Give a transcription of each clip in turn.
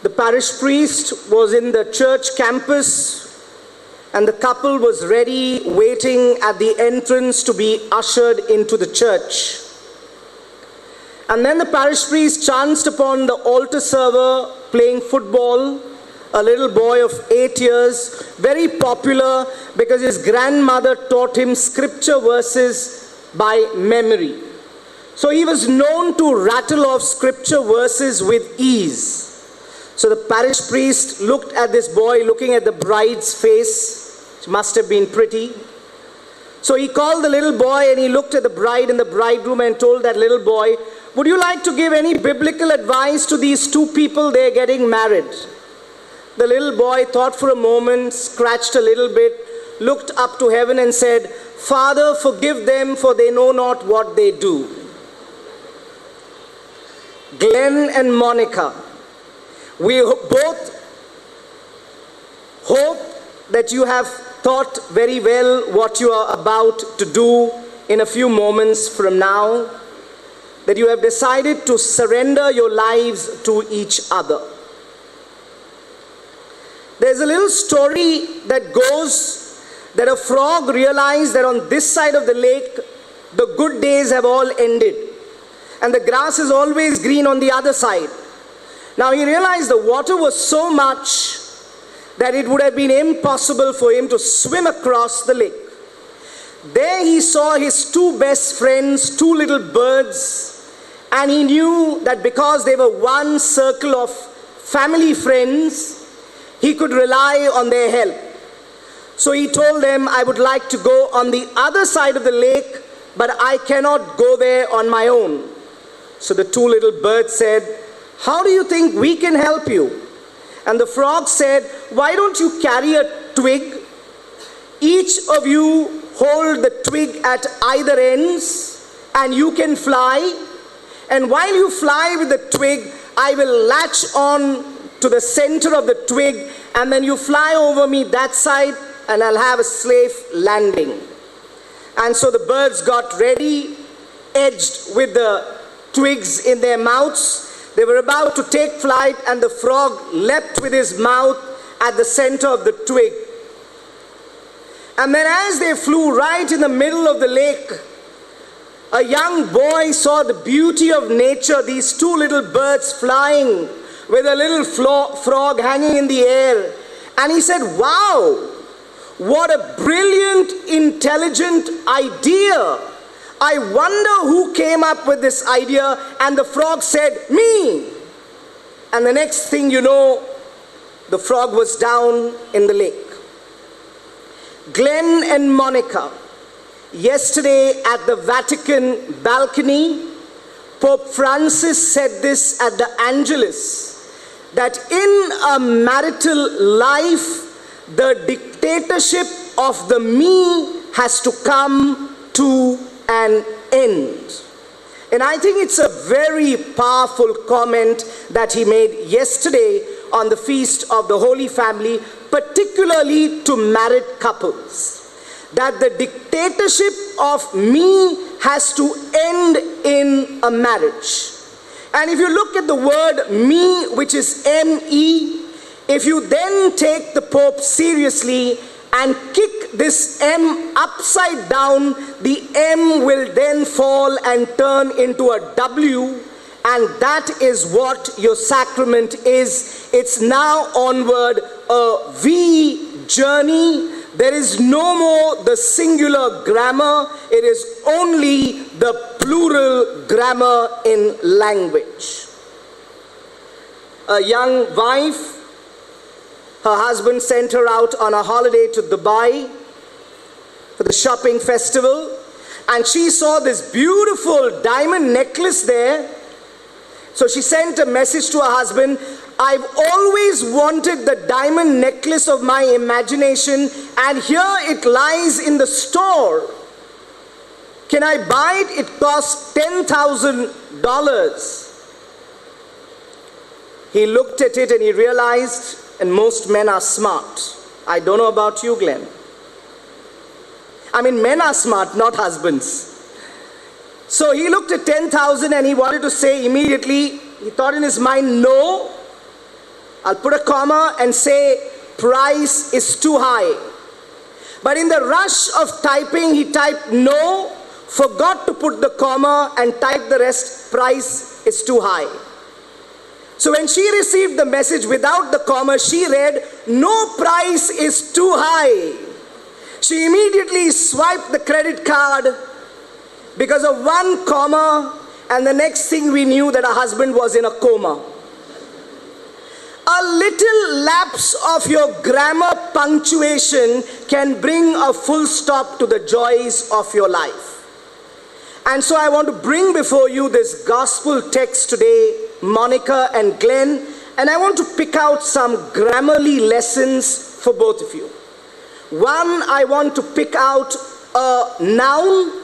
The parish priest was in the church campus, and the couple was ready, waiting at the entrance to be ushered into the church. And then the parish priest chanced upon the altar server playing football, a little boy of 8 years, very popular because his grandmother taught him scripture verses by memory. So he was known to rattle off scripture verses with ease. So the parish priest looked at this boy, looking at the bride's face. It must have been pretty. So he called the little boy and he looked at the bride and the bridegroom and told that little boy, "Would you like to give any biblical advice to these two people? They're getting married." The little boy thought for a moment, scratched a little bit, looked up to heaven and said, "Father, forgive them, for they know not what they do." Glen and Monica, we both hope that you have thought very well what you are about to do in a few moments from now, that you have decided to surrender your lives to each other. There's a little story that goes that a frog realized that on this side of the lake, the good days have all ended, and the grass is always green on the other side. Now he realized the water was so much that it would have been impossible for him to swim across the lake. There he saw his two best friends, two little birds, and he knew that because they were one circle of family friends, he could rely on their help. So he told them, "I would like to go on the other side of the lake, but I cannot go there on my own." So the two little birds said, "How do you think we can help you?" And the frog said, "Why don't you carry a twig? Each of you hold the twig at either ends, and you can fly. And while you fly with the twig, I will latch on to the center of the twig, and then you fly over me that side, and I'll have a safe landing." And so the birds got ready, edged with the twigs in their mouths. They were about to take flight, and the frog leapt with his mouth at the center of the twig. And then as they flew right in the middle of the lake, a young boy saw the beauty of nature, these two little birds flying with a little frog hanging in the air. And he said, "Wow, what a brilliant, intelligent idea. I wonder who came up with this idea." And the frog said, "Me." And the next thing you know, the frog was down in the lake. Glen and Monica, yesterday at the Vatican balcony, Pope Francis said this at the Angelus, that in a marital life, the dictatorship of the me has to come to an end. And I think it's a very powerful comment that he made yesterday on the Feast of the Holy Family, particularly to married couples, that the dictatorship of me has to end in a marriage. And if you look at the word me, which is M-E, if you then take the Pope seriously and kick this M upside down, the M will then fall and turn into a W, and that is what your sacrament is. It's now onward a V journey. There is no more the singular grammar. It is only the plural grammar in language. A young wife, her husband sent her out on a holiday to Dubai for the shopping festival, and she saw this beautiful diamond necklace there. So she sent a message to her husband, "I've always wanted the diamond necklace of my imagination, and here it lies in the store. Can I buy it? It costs $10,000. He looked at it and he realized, and most men are smart. I don't know about you, Glen. I mean, men are smart, not husbands. So he looked at 10,000 and he wanted to say immediately, he thought in his mind, no. I'll put a comma and say price is too high. But in the rush of typing, he typed no, forgot to put the comma and typed the rest, price is too high. So when she received the message without the comma, she read, no, price is too high. She immediately swiped the credit card because of one comma, and the next thing we knew that her husband was in a coma. A little lapse of your grammar punctuation can bring a full stop to the joys of your life. And so I want to bring before you this gospel text today, Monica and Glen, and I want to pick out some grammarly lessons for both of you. One, I want to pick out a noun.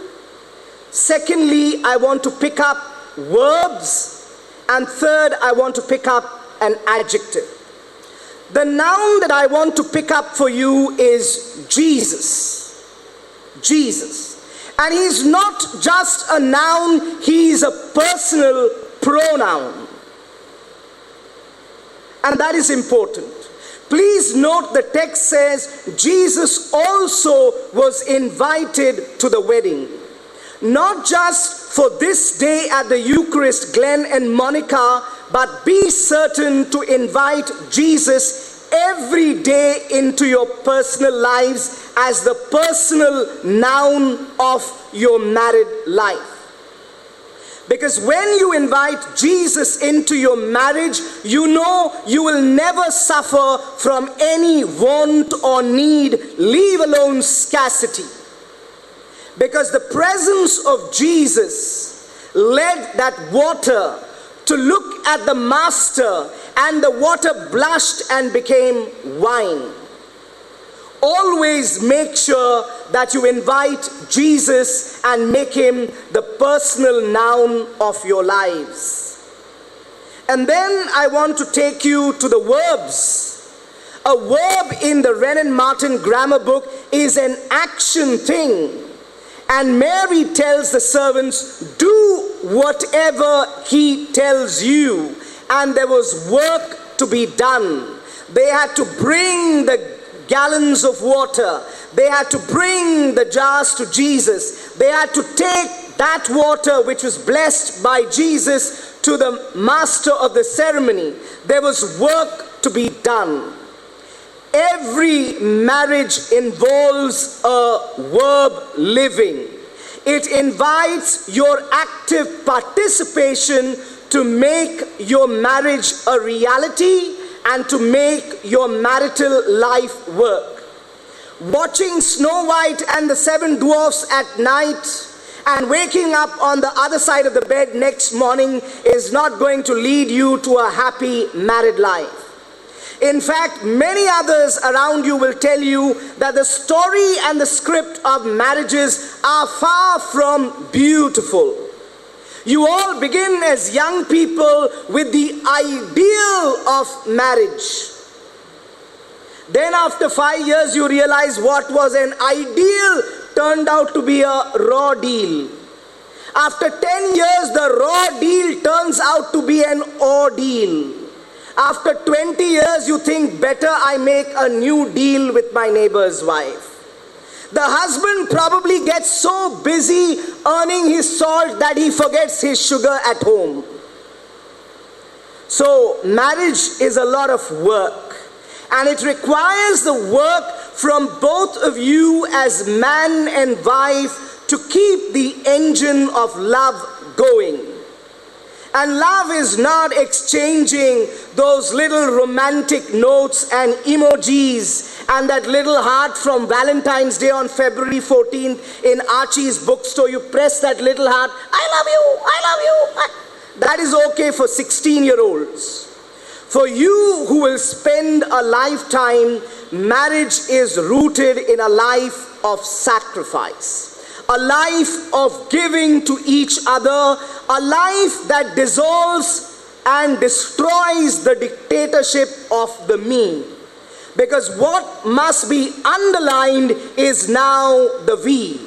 Secondly, I want to pick up verbs. And third, I want to pick up an adjective. The noun that I want to pick up for you is Jesus. Jesus. And he's not just a noun, he is a personal pronoun. And that is important. Please note the text says Jesus also was invited to the wedding. Not just for this day at the Eucharist, Glen and Monica, but be certain to invite Jesus every day into your personal lives as the personal noun of your married life. Because when you invite Jesus into your marriage, you know you will never suffer from any want or need, leave alone scarcity. Because the presence of Jesus led that water to look at the master, and the water blushed and became wine. Always make sure that you invite Jesus and make him the personal noun of your lives. And then I want to take you to the verbs. A verb in the Wren & Martin grammar book is an action thing. And Mary tells the servants, do whatever he tells you. And there was work to be done. They had to bring the gallons of water. They had to bring the jars to Jesus. They had to take that water which was blessed by Jesus to the master of the ceremony. There was work to be done. Every marriage involves a verb living. It invites your active participation to make your marriage a reality and to make your marital life work. Watching Snow White and the Seven Dwarfs at night and waking up on the other side of the bed next morning is not going to lead you to a happy married life. In fact, many others around you will tell you that the story and the script of marriages are far from beautiful. You all begin as young people with the ideal of marriage. Then after 5 years you realize what was an ideal turned out to be a raw deal. After 10 years the raw deal turns out to be an ordeal. After 20 years you think, better I make a new deal with my neighbor's wife. The husband probably gets so busy earning his salt that he forgets his sugar at home. So marriage is a lot of work, and it requires the work from both of you as man and wife to keep the engine of love going. And love is not exchanging those little romantic notes and emojis and that little heart from Valentine's Day on February 14th in Archie's bookstore. You press that little heart, I love you, I love you. That is okay for 16-year-olds. For you who will spend a lifetime, marriage is rooted in a life of sacrifice. A life of giving to each other, a life that dissolves and destroys the dictatorship of the me. Because what must be underlined is now the we.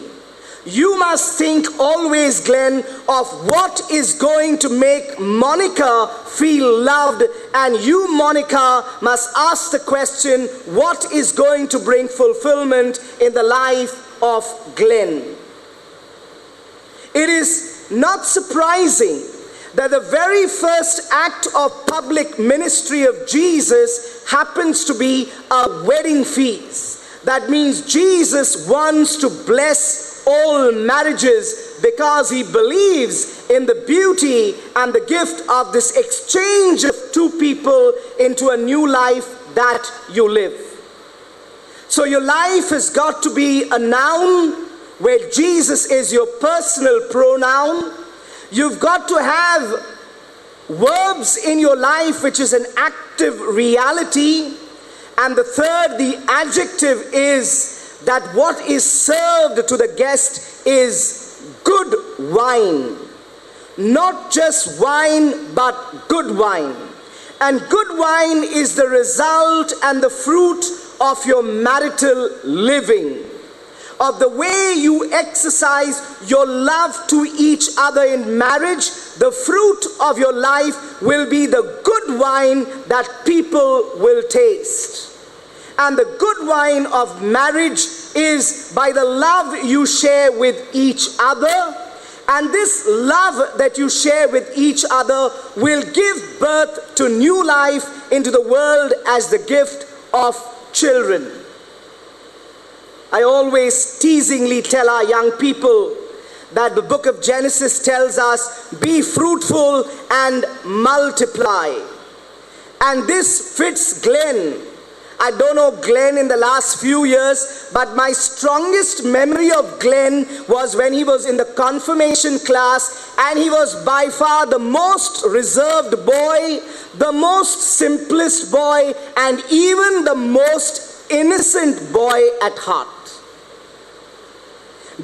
you must think always, Glen, of what is going to make Monica feel loved, and you, Monica, must ask the question, what is going to bring fulfillment in the life of Glen? It is not surprising that the very first act of public ministry of Jesus happens to be a wedding feast. That means Jesus wants to bless all marriages because he believes in the beauty and the gift of this exchange of two people into a new life that you live. So your life has got to be a noun where Jesus is your personal pronoun. You've got to have verbs in your life which is an active reality. And the third, the adjective is that what is served to the guest is good wine. Not just wine, but good wine. And good wine is the result and the fruit of your marital living, of the way you exercise your love to each other in marriage. The fruit of your life will be the good wine that people will taste. And the good wine of marriage is by the love you share with each other. And this love that you share with each other will give birth to new life into the world as the gift of children. I always teasingly tell our young people that the book of Genesis tells us, be fruitful and multiply. And this fits Glen. I don't know Glen in the last few years, but my strongest memory of Glen was when he was in the confirmation class, and he was by far the most reserved boy, the most simplest boy, and even the most innocent boy at heart.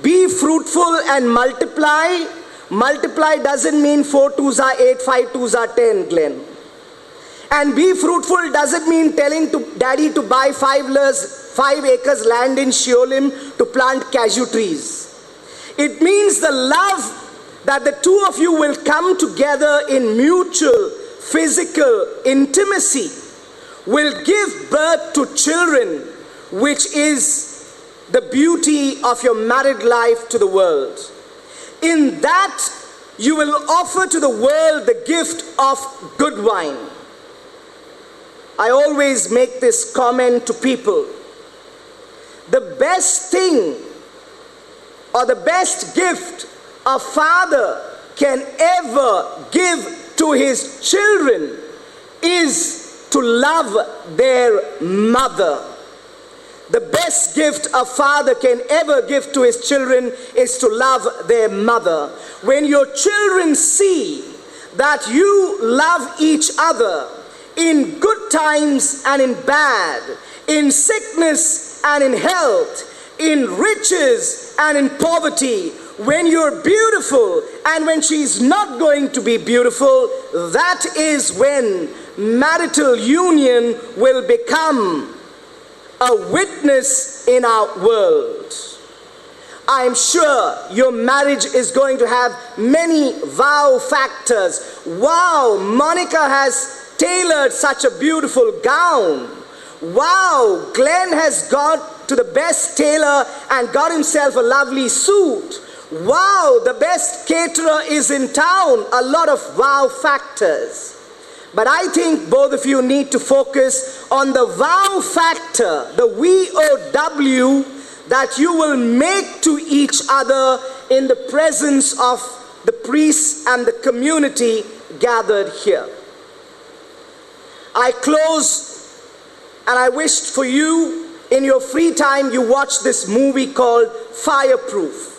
Be fruitful and multiply. Multiply doesn't mean 4 twos are 8, 5 twos are 10, Glen. And be fruitful doesn't mean telling to daddy to buy 5 acres land in Sheolim to plant cashew trees. It means the love that the two of you will come together in mutual physical intimacy will give birth to children, which is the beauty of your married life to the world. In that, you will offer to the world the gift of good wine. I always make this comment to people. The best thing or the best gift a father can ever give to his children is to love their mother. The best gift a father can ever give to his children is to love their mother. When your children see that you love each other in good times and in bad, in sickness and in health, in riches and in poverty, when you're beautiful and when she's not going to be beautiful, that is when marital union will become a witness in our world. I'm sure your marriage is going to have many wow factors. Wow, Monica has tailored such a beautiful gown. Wow, Glen has gone to the best tailor and got himself a lovely suit. Wow, the best caterer is in town. A lot of wow factors. But I think both of you need to focus on the wow factor, the VOW, that you will make to each other in the presence of the priests and the community gathered here. I close, and I wished for you, in your free time, you watch this movie called Fireproof.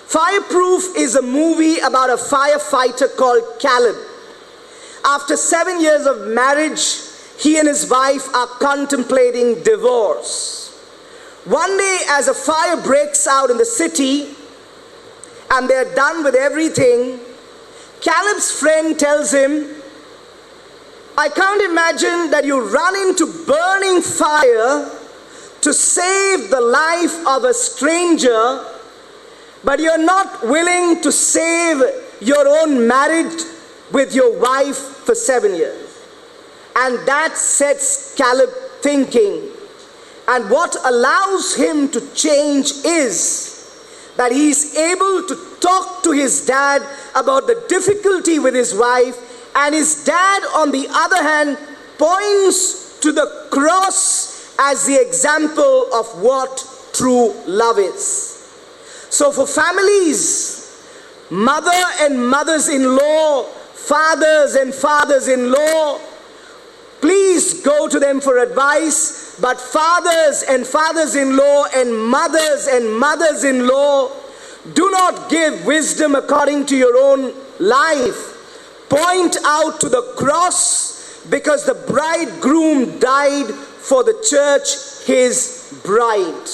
Fireproof is a movie about a firefighter called Caleb. After 7 years of marriage, he and his wife are contemplating divorce. One day, as a fire breaks out in the city, and they're done with everything, Caleb's friend tells him, I can't imagine that you run into burning fire to save the life of a stranger, but you're not willing to save your own marriage with your wife for 7 years. And that sets Caleb thinking. And what allows him to change is that he's able to talk to his dad about the difficulty with his wife, and his dad, on the other hand, points to the cross as the example of what true love is. So for families, mother and mothers-in-law, fathers and fathers-in-law, please go to them for advice. But fathers and fathers-in-law and mothers-in-law, do not give wisdom according to your own life. Point out to the cross, because the bridegroom died for the church, his bride.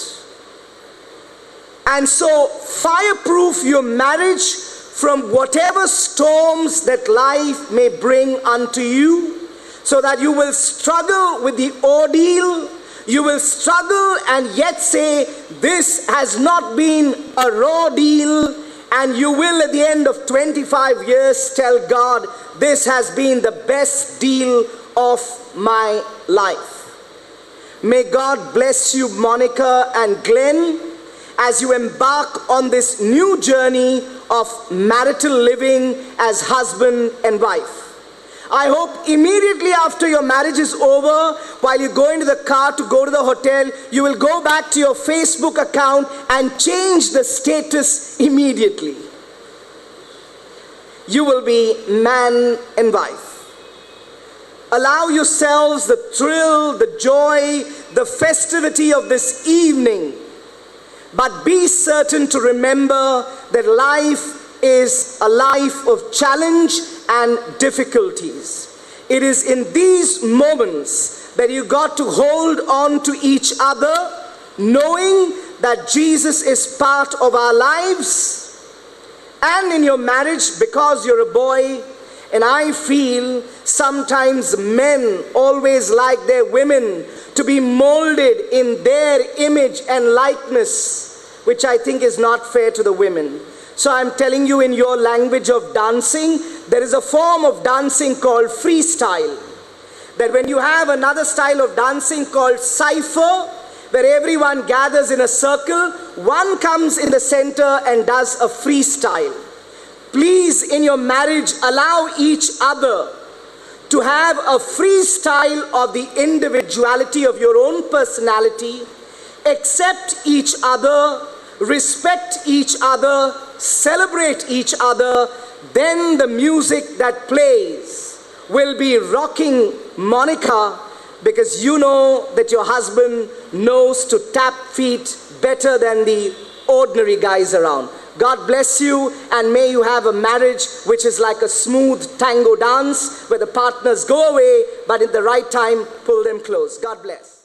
And so fireproof your marriage from whatever storms that life may bring unto you, so that you will struggle with the ordeal. You will struggle and yet say, this has not been a raw deal. And you will, at the end of 25 years, tell God, this has been the best deal of my life. May God bless you, Monica and Glen, as you embark on this new journey of marital living as husband and wife. I hope immediately after your marriage is over, while you go into the car to go to the hotel, you will go back to your Facebook account and change the status immediately. You will be man and wife. Allow yourselves the thrill, the joy, the festivity of this evening. But be certain to remember that life is a life of challenge and difficulties. It is in these moments that you got to hold on to each other, knowing that Jesus is part of our lives. And in your marriage, because you're a boy, and I feel sometimes men always like their women to be molded in their image and likeness, which I think is not fair to the women. So I'm telling you, in your language of dancing, there is a form of dancing called freestyle. That when you have another style of dancing called cypher, where everyone gathers in a circle, one comes in the center and does a freestyle. Please, in your marriage, allow each other to have a freestyle of the individuality of your own personality, accept each other, respect each other, celebrate each other. Then the music that plays will be rocking Monica, because you know that your husband knows to tap feet better than the ordinary guys around. God bless you, and may you have a marriage which is like a smooth tango dance where the partners go away, but at the right time pull them close. God bless.